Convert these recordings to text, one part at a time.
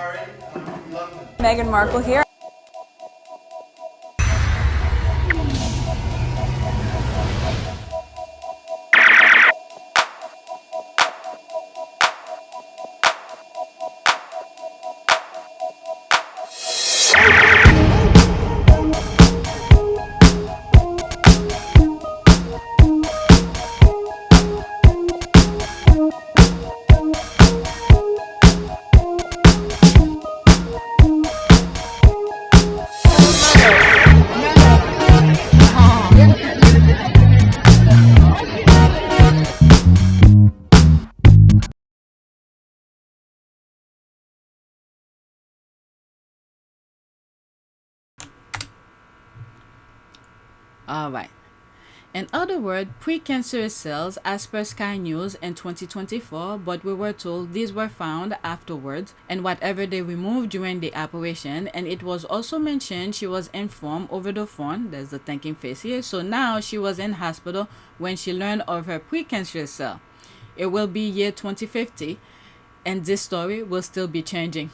Harry, I'm from London. Meghan Markle here. Alright. In other words, precancerous cells as per Sky News in 2024, but we were told these were found afterwards and whatever they removed during the operation. And it was also mentioned she was informed over the phone, there's the thinking face here, so now she was in hospital when she learned of her precancerous cell. It will be year 2050 and this story will still be changing.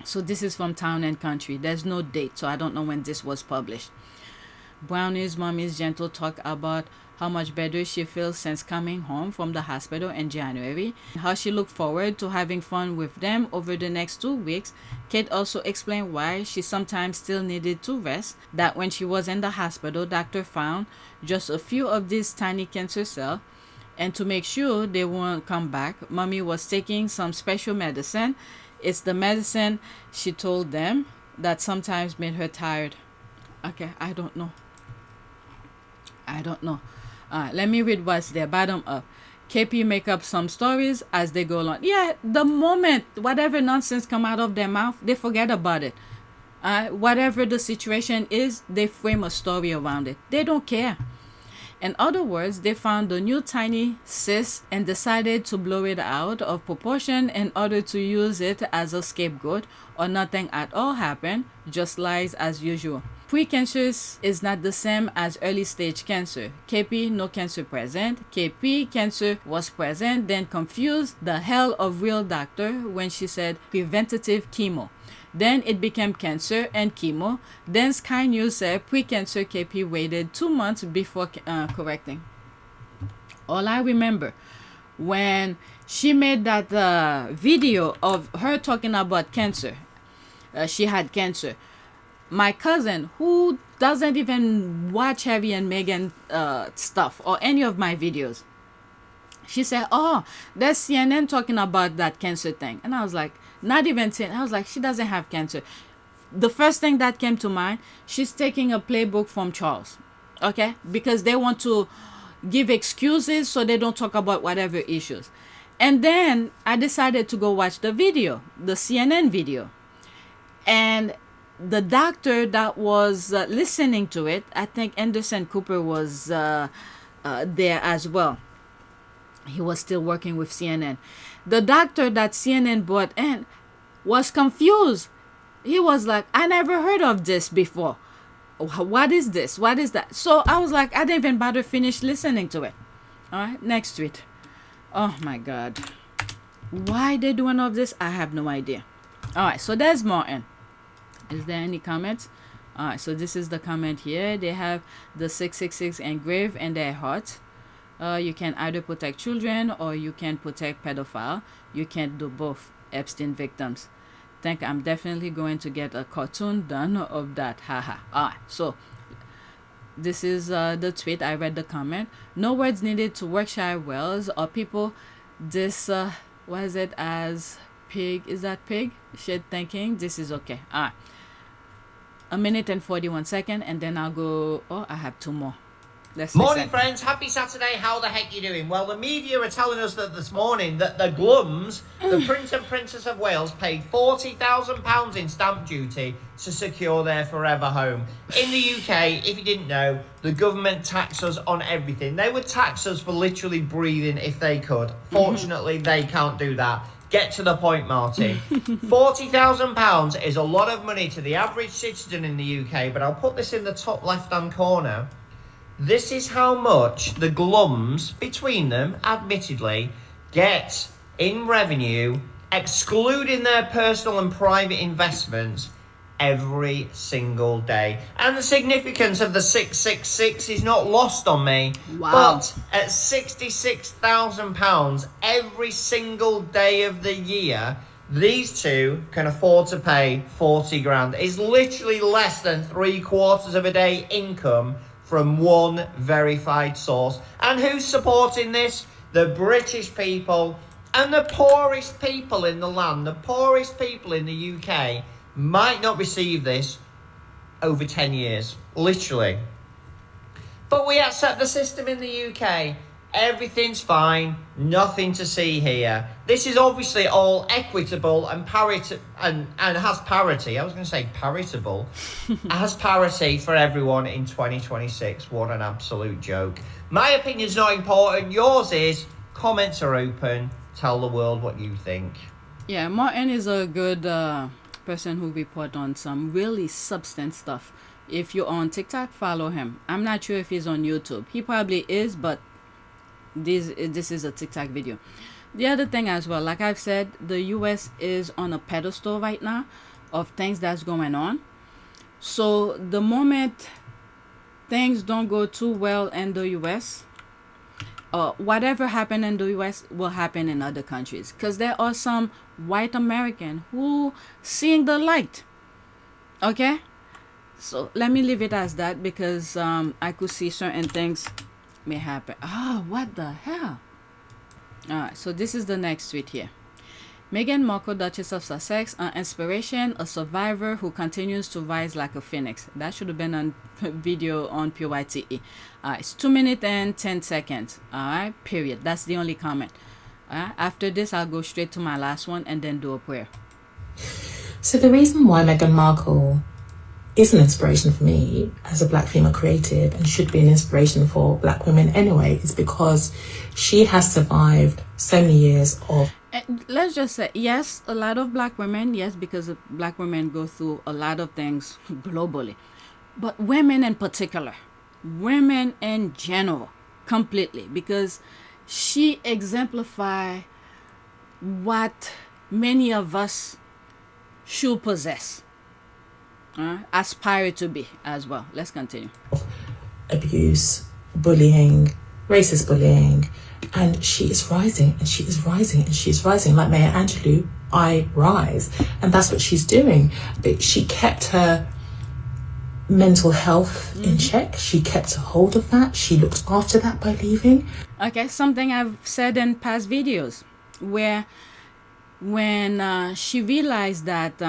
So this is from Town and Country. There's no date, so I don't know when this was published. Brownie's mommy's gentle talk about how much better she feels since coming home from the hospital in January, how she looked forward to having fun with them over the next 2 weeks. Kate also explained why she sometimes still needed to rest, that when she was in the hospital, doctor found just a few of these tiny cancer cells, and to make sure they won't come back, mommy was taking some special medicine. It's the medicine, she told them, that sometimes made her tired. Okay, I don't know. Let me read what's there. Bottom up. KP make up some stories as they go along. Yeah, the moment whatever nonsense come out of their mouth, they forget about it. Whatever the situation is, they frame a story around it. They don't care. In other words, they found the new tiny cyst and decided to blow it out of proportion in order to use it as a scapegoat, or nothing at all happened, just lies as usual. Precancerous is not the same as early stage cancer. KP, no cancer present. KP, cancer was present, then confused the hell of real doctor when she said preventative chemo. Then it became cancer and chemo. Then Sky News said precancer. KP waited 2 months before correcting. All I remember when she made that video of her talking about cancer, she had cancer. My cousin, who doesn't even watch Harry and Meghan stuff or any of my videos, she said, oh, there's CNN talking about that cancer thing. And I was like, not even CNN. I was like, she doesn't have cancer. The first thing that came to mind, she's taking a playbook from Charles. Okay? Because they want to give excuses so they don't talk about whatever issues. And then I decided to go watch the video, the CNN video. And the doctor that was listening to it, I think Anderson Cooper was there as well. He was still working with CNN. The doctor that CNN brought in was confused. He was like, I never heard of this before. What is this? What is that? So I was like, I didn't even bother finish listening to it. All right, next tweet. Oh my God. Why they doing all of this? I have no idea. All right, so there's Martin. Is there any comments? Alright, so this is the comment here. They have the 666 engraved in their heart. You can either protect children or you can protect pedophile. You can't do both. Epstein victims. Think I'm definitely going to get a cartoon done of that. Haha. Alright, so this is the tweet. I read the comment. No words needed to workshy Wails or people this what is it as pig? Is that pig? Shit thinking this is okay. Alright. 1 minute and 41 seconds, and then I'll go. Oh, I have 2 more. Morning, friends. Happy Saturday. How the heck you doing? Well, the media are telling us that this morning that the Glums, the Prince and Princess of Wales, paid £40,000 in stamp duty to secure their forever home. In the UK, if you didn't know, the government tax us on everything. They would tax us for literally breathing if they could. Fortunately, they can't do that. Get to the point, Martin. £40,000 is a lot of money to the average citizen in the UK, but I'll put this in the top left-hand corner. This is how much the Glums, between them, admittedly, get in revenue excluding their personal and private investments every single day. And the significance of the 666 is not lost on me. Wow. But at £66,000 every single day of the year, these two can afford to pay 40 grand. It's literally less than 3/4 of a day income from one verified source. And who's supporting this? The British people and the poorest people in the land, the poorest people in the UK might not receive this over 10 years, literally. But we accept the system in the UK. Everything's fine, nothing to see here. This is obviously all equitable and parity, and has parity. I was going to say paritable. Has parity for everyone in 2026. What an absolute joke. My opinion's not important. Yours is. Comments are open. Tell the world what you think. Yeah, Martin is a good person who report on some really substance stuff. If you're on TikTok, follow him. I'm not sure if he's on YouTube. He probably is, but this is a TikTok video. The other thing as well, like I've said, the US is on a pedestal right now of things that's going on. So the moment things don't go too well in the US, whatever happened in the US will happen in other countries, because there are some white American who seeing the light. Okay, so let me leave it as that, because I could see certain things may happen. What the hell? All right, so this is the next tweet here. Meghan Markle, Duchess of Sussex, an inspiration, a survivor who continues to rise like a phoenix. That should have been on video on PYTE. It's 2 minutes and 10 seconds. All right, period. That's the only comment. After this, I'll go straight to my last one and then do a prayer. So the reason why Meghan Markle is an inspiration for me as a black female creative, and should be an inspiration for black women anyway, is because she has survived so many years of... And let's just say, yes, a lot of black women, yes, because black women go through a lot of things globally. But women in particular, women in general, completely, because she exemplifies what many of us should possess, aspire to be as well. Let's continue. Abuse, bullying, racist bullying, and she is rising, and she is rising, and she is rising. Like Maya Angelou, I rise, and that's what she's doing. But she kept her mental health in check. She kept a hold of that. She looked after that by leaving. Okay, something I've said in past videos, where when she realized that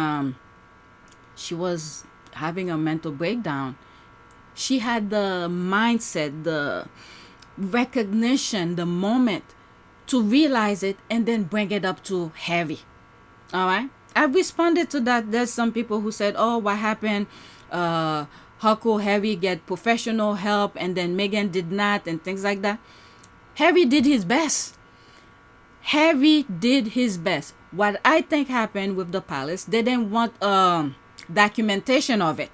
she was having a mental breakdown, she had the mindset, the recognition, the moment to realize it and then bring it up to Harry. All right, I've responded to that. There's some people who said, oh, what happened, how could Harry get professional help and then Meghan did not, and things like that. Harry did his best. Harry did his best. What I think happened with the palace, they didn't want documentation of it.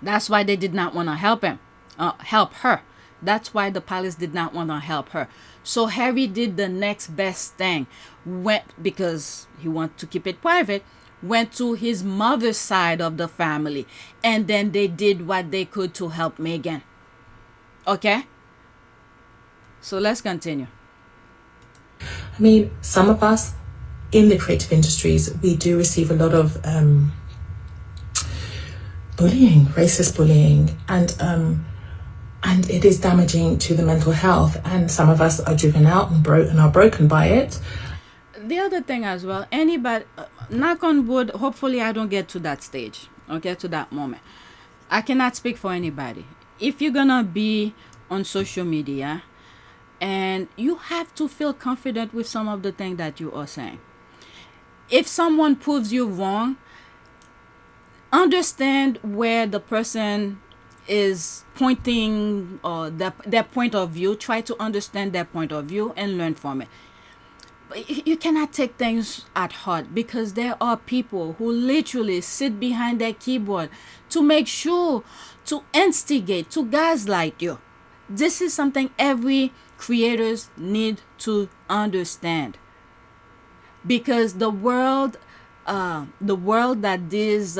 That's why they did not want to help her. That's why the palace did not want to help her. So Harry did the next best thing, because he wanted to keep it private, went to his mother's side of the family, and then they did what they could to help Meghan. Okay? So let's continue. I mean, some of us in the creative industries, we do receive a lot of bullying, racist bullying, and it is damaging to the mental health, and some of us are driven out and are broken by it. The other thing as well, anybody, knock on wood, hopefully I don't get to that stage, okay, to that moment. I cannot speak for anybody. If you're gonna be on social media, and you have to feel confident with some of the things that you are saying. If someone proves you wrong, understand where the person is pointing, or their point of view. Try to understand their point of view and learn from it. But you cannot take things at heart, because there are people who literally sit behind their keyboard to make sure, to instigate, to gaslight you. This is something every creators need to understand. because the world that this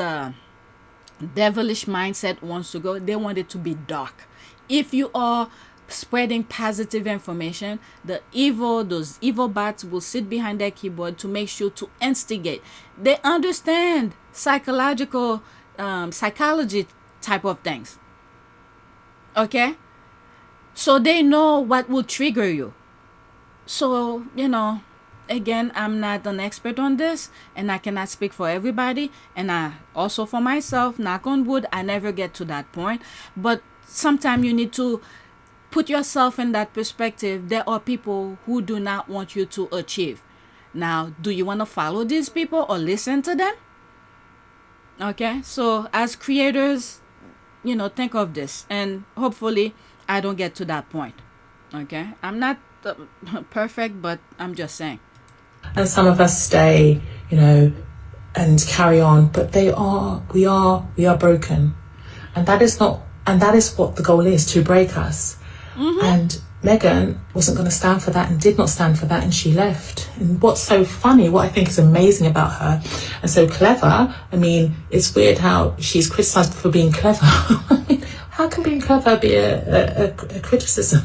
devilish mindset wants to go, they want it to be dark. If you are spreading positive information, those evil bats will sit behind their keyboard to make sure to instigate. They understand psychology type of things. Okay? So they know what will trigger you. So, again, I'm not an expert on this, and I cannot speak for everybody, and I also for myself, knock on wood, I never get to that point. But sometimes you need to put yourself in that perspective. There are people who do not want you to achieve. Now, do you want to follow these people or listen to them? Okay, so as creators, think of this, and hopefully I don't get to that point. Okay, I'm not perfect, but I'm just saying. And some of us stay, and carry on, but we are broken, and that is what the goal is, to break us. Mm-hmm. And Meghan wasn't going to stand for that, and did not stand for that, and she left. And what's so funny, what I think is amazing about her, and so clever, I mean, it's weird how she's criticised for being clever. How can being clever be a criticism?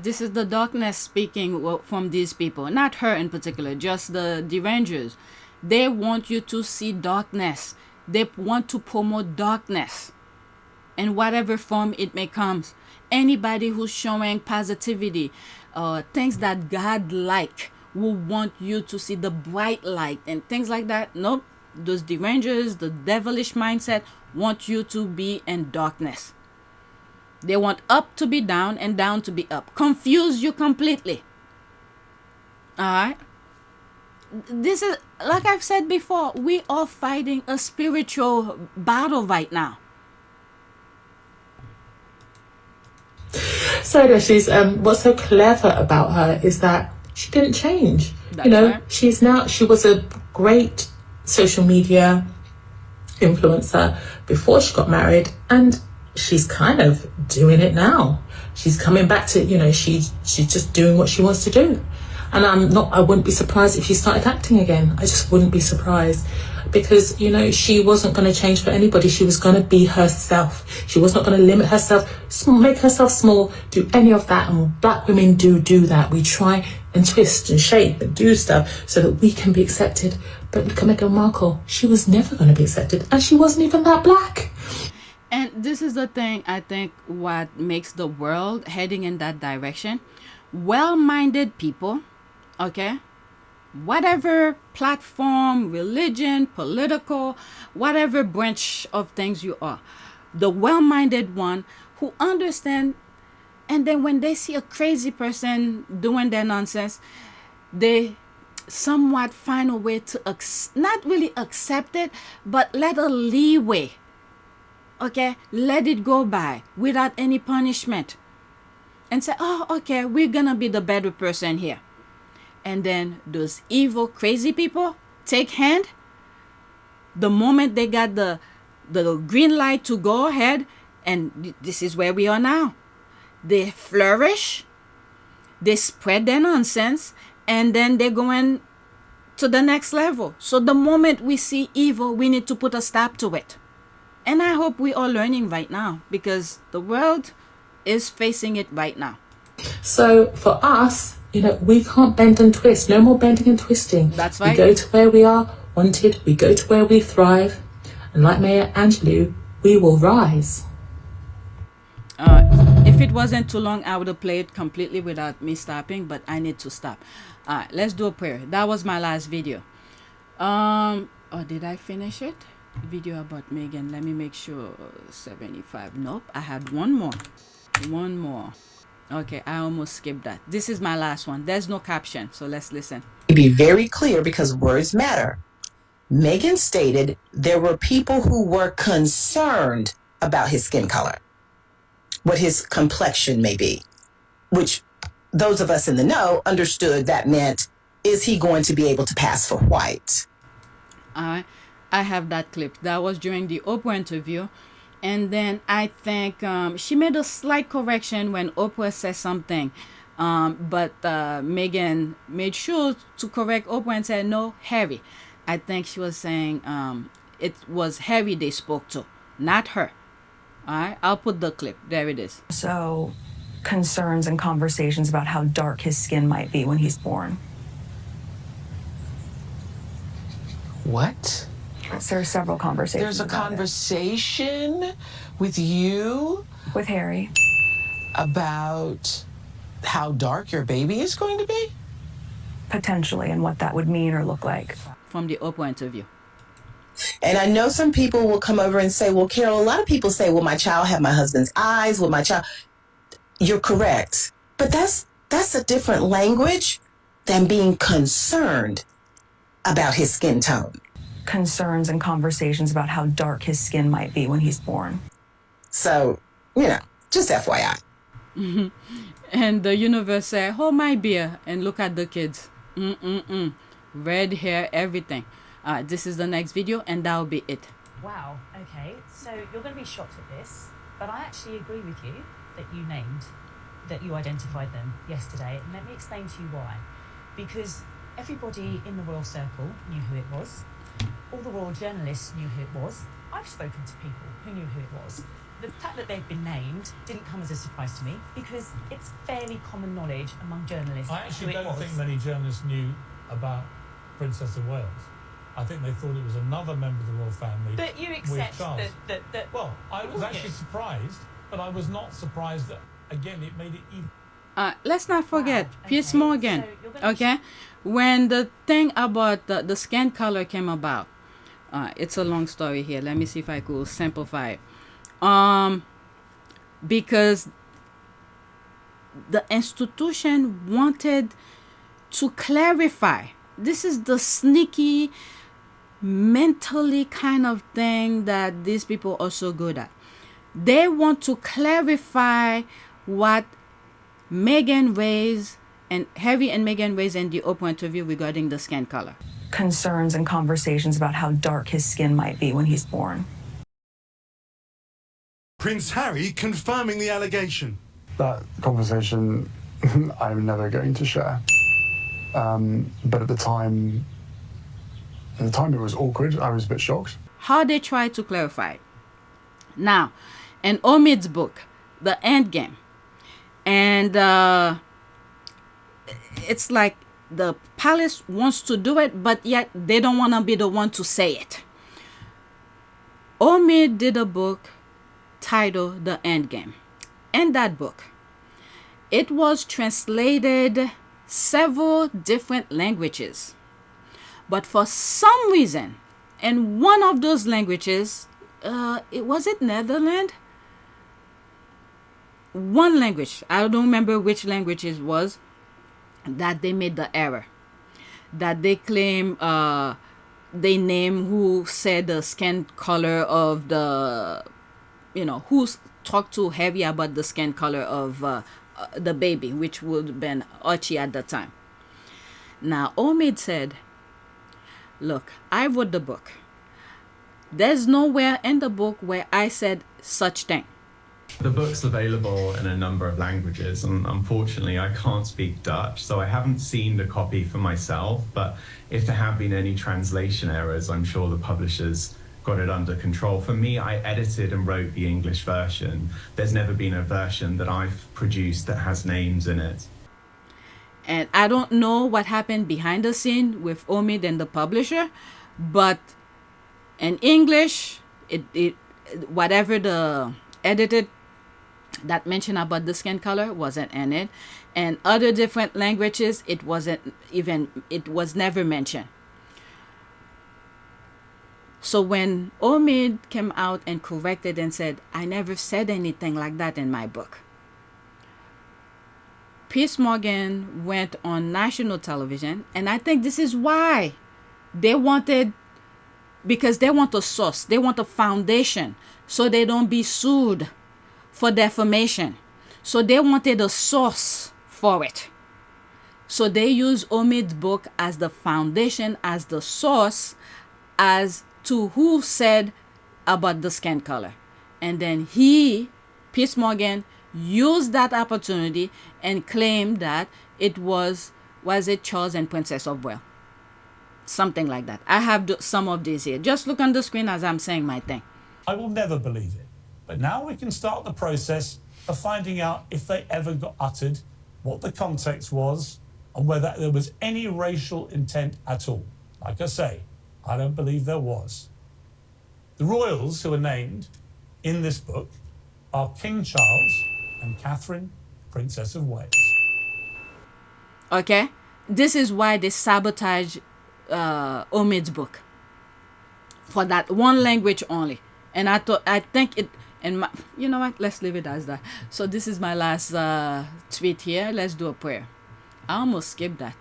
This is the darkness speaking from these people, not her in particular, just the derangers. They want you to see darkness. They want to promote darkness in whatever form it may come. Anybody who's showing positivity, things that God like, will want you to see the bright light and things like that. Nope. Those derangers, the devilish mindset, want you to be in darkness. They want up to be down and down to be up. Confuse you completely. Alright? This is, like I've said before, we are fighting a spiritual battle right now. So she's what's so clever about her is that she didn't change. That's right. She was a great social media influencer before she got married, and she's kind of doing it now. She's coming back to, she's just doing what she wants to do. And I wouldn't be surprised if she started acting again. I just wouldn't be surprised, because, she wasn't going to change for anybody. She was going to be herself. She was not going to limit herself, make herself small, do any of that. And black women do that. We try and twist and shape and do stuff so that we can be accepted. But look at Meghan Markle. She was never going to be accepted, and she wasn't even that black. And this is the thing, I think, what makes the world heading in that direction. Well-minded people, okay, whatever platform, religion, political, whatever branch of things you are, the well-minded one who understand, and then when they see a crazy person doing their nonsense, they somewhat find a way to not really accept it, but let a leeway. Okay, let it go by without any punishment, and say, oh, okay, we're gonna be the better person here. And then those evil, crazy people take hand. The moment they got the green light to go ahead, and this is where we are now. They flourish, they spread their nonsense, and then they're going to the next level. So the moment we see evil, we need to put a stop to it. And I hope we are learning right now, because the world is facing it right now. So for us, we can't bend and twist. No more bending and twisting. That's right. We go to where we are wanted. We go to where we thrive. And like Maya Angelou, we will rise. If it wasn't too long, I would have played completely without me stopping, but I need to stop. All right, let's do a prayer. That was my last video. Did I finish it? Video about Meghan. Let me make sure. 75. Nope, I had one more. Okay, I almost skipped that. This is my last one. There's no caption, so let's listen. To be very clear, because words matter, Meghan stated there were people who were concerned about his skin color, what his complexion may be, which those of us in the know understood that meant, is he going to be able to pass for white? I have that clip. That was during the Oprah interview. And then I think she made a slight correction when Oprah said something But Meghan made sure to correct Oprah and said, no, Harry. I think she was saying it was Harry they spoke to, not her. All right, I'll put the clip. There it is. So, concerns and conversations about how dark his skin might be when he's born. What? There are several conversations. There's a about conversation with you it. With Harry. about how dark your baby is going to be? Potentially, and what that would mean or look like. From the Oprah interview. And I know some people will come over and say, well, Carol, a lot of people say, will my child have my husband's eyes? Will my child? You're correct. But that's a different language than being concerned about his skin tone. Concerns and conversations about how dark his skin might be when he's born. So, just FYI. And the universe said, hold my beer and look at the kids. Red hair, everything. This is the next video, and that'll be it. Wow, okay, so you're going to be shocked at this, but I actually agree with you that you identified them yesterday, and let me explain to you why. Because everybody in the royal circle knew who it was, all the royal journalists knew who it was, I've spoken to people who knew who it was. The fact that they've been named didn't come as a surprise to me, because it's fairly common knowledge among journalists I actually who it don't was. think many journalists knew about Princess of Wales. I think they thought it was another member of the royal family. But you with accept Charles. that Well, I was wouldn't actually you? surprised, but I was not surprised that, again, it made it even. Let's not forget, Wow, Piers okay, Morgan. so you're gonna Okay? When the thing about the skin color came about, it's a long story here. Let me see if I could simplify it. Because the institution wanted to clarify. This is the sneaky, mentally kind of thing that these people are so good at. They want to clarify what Meghan raised and Harry and Meghan raised in the Oprah interview regarding the skin color. Concerns and conversations about how dark his skin might be when he's born. Prince Harry confirming the allegation. That conversation I'm never going to share. But at the time it was awkward. I was a bit shocked. How they try to clarify it. Now, in Omid's book, The Endgame, and it's like the palace wants to do it, but yet they don't want to be the one to say it. Omid did a book titled The Endgame. In that book, it was translated several different languages. But for some reason, in one of those languages, was it Netherlands? One language, I don't remember which language it was, that they made the error. That they claim, they name who said the skin color of the, who talked to Harry about the skin color of the baby, which would have been Archie at the time. Now, Omid said, look, I wrote the book. There's nowhere in the book where I said such thing. The book's available in a number of languages, and unfortunately I can't speak Dutch, so I haven't seen the copy for myself, but if there have been any translation errors, I'm sure the publishers got it under control. For me, I edited and wrote the English version. There's never been a version that I've produced that has names in it. And I don't know what happened behind the scene with Omid and the publisher, but in English, it whatever the edited that mentioned about the skin color wasn't in it, and other different languages it was never mentioned. So when Omid came out and corrected and said, I never said anything like that in my book, Piers Morgan went on national television, and I think this is why they wanted, because they want a source, they want a foundation, so they don't be sued for defamation. So they wanted a source for it. So they use Omid's book as the foundation, as the source, as to who said about the skin color. And then Piers Morgan, use that opportunity and claim that it was it Charles and Princess of Wales. Something like that. I have some of these here. Just look on the screen as I'm saying my thing. I will never believe it. But now we can start the process of finding out if they ever got uttered, what the context was, and whether there was any racial intent at all. Like I say, I don't believe there was. The royals who are named in this book are King Charles and Catherine, Princess of Wales. Okay? This is why they sabotage Omid's book. For that one language only. And I think it, and my, you know what? Let's leave it as that. So this is my last tweet here. Let's do a prayer. I almost skipped that.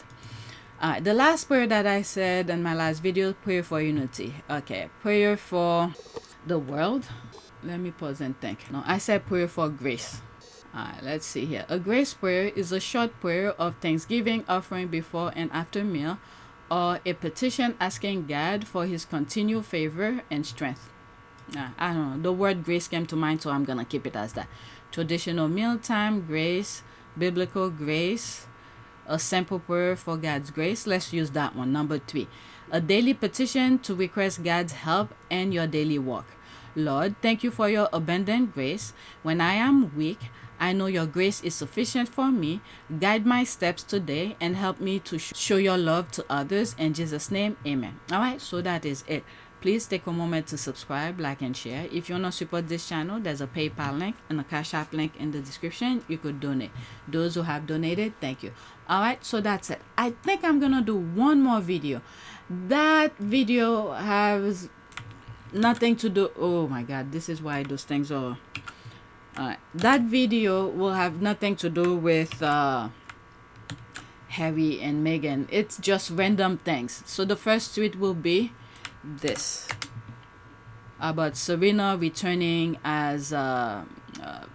The last prayer that I said in my last video, prayer for unity. Okay, prayer for the world. Let me pause and think. No, I said prayer for grace. Let's see here. A grace prayer is a short prayer of thanksgiving offering before and after meal, or a petition asking God for his continued favor and strength. I don't know. The word grace came to mind, so I'm going to keep it as that. Traditional mealtime grace, biblical grace, a simple prayer for God's grace. Let's use that one. Number 3, a daily petition to request God's help in your daily walk. Lord, thank you for your abundant grace. When I am weak, I know your grace is sufficient for me. Guide my steps today and help me to show your love to others. In Jesus' name, amen. All right, so that is it. Please take a moment to subscribe, like, and share. If you want to support this channel, there's a PayPal link and a Cash App link in the description. You could donate. Those who have donated, thank you. All right, so that's it. I think I'm going to do one more video. That video has nothing to do. Oh my God, this is why those things are. That video will have nothing to do with Harry and Meghan. It's just random things. So the first tweet will be this about Serena returning as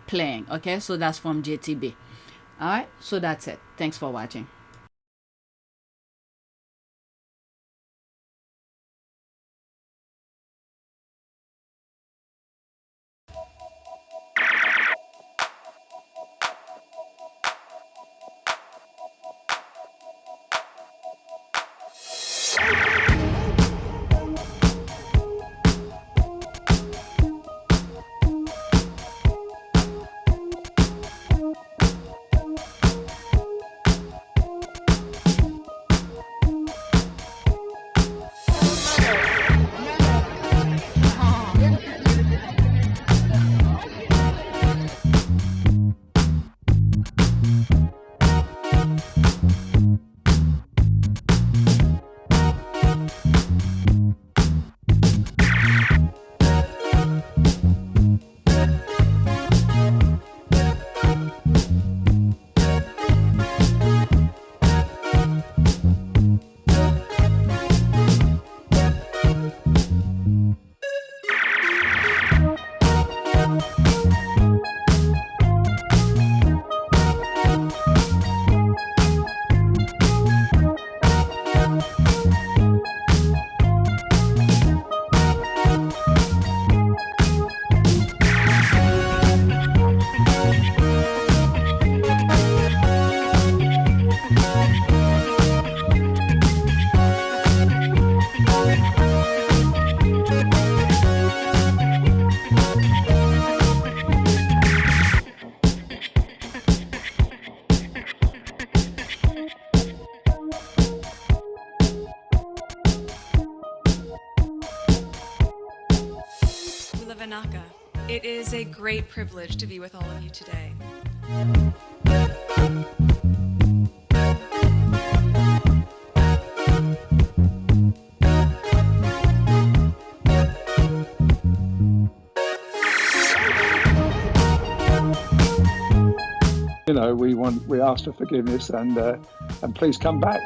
playing. Okay, so that's from JTB. All right, so that's it. Thanks for watching. It is a great privilege to be with all of you today. You know, we ask for forgiveness and please come back.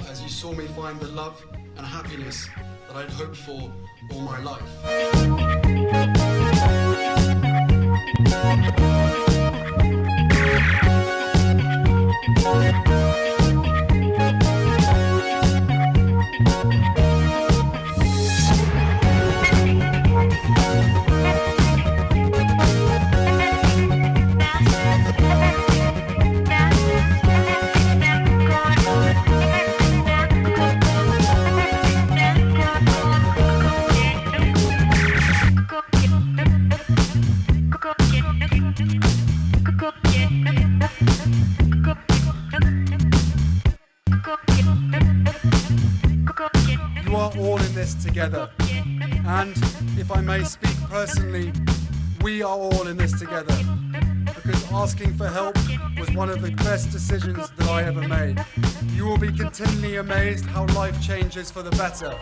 As you saw me find the love and happiness that I'd hoped for all my life. together. And if I may speak personally, we are all in this together. Because asking for help was one of the best decisions that I ever made. You will be continually amazed how life changes for the better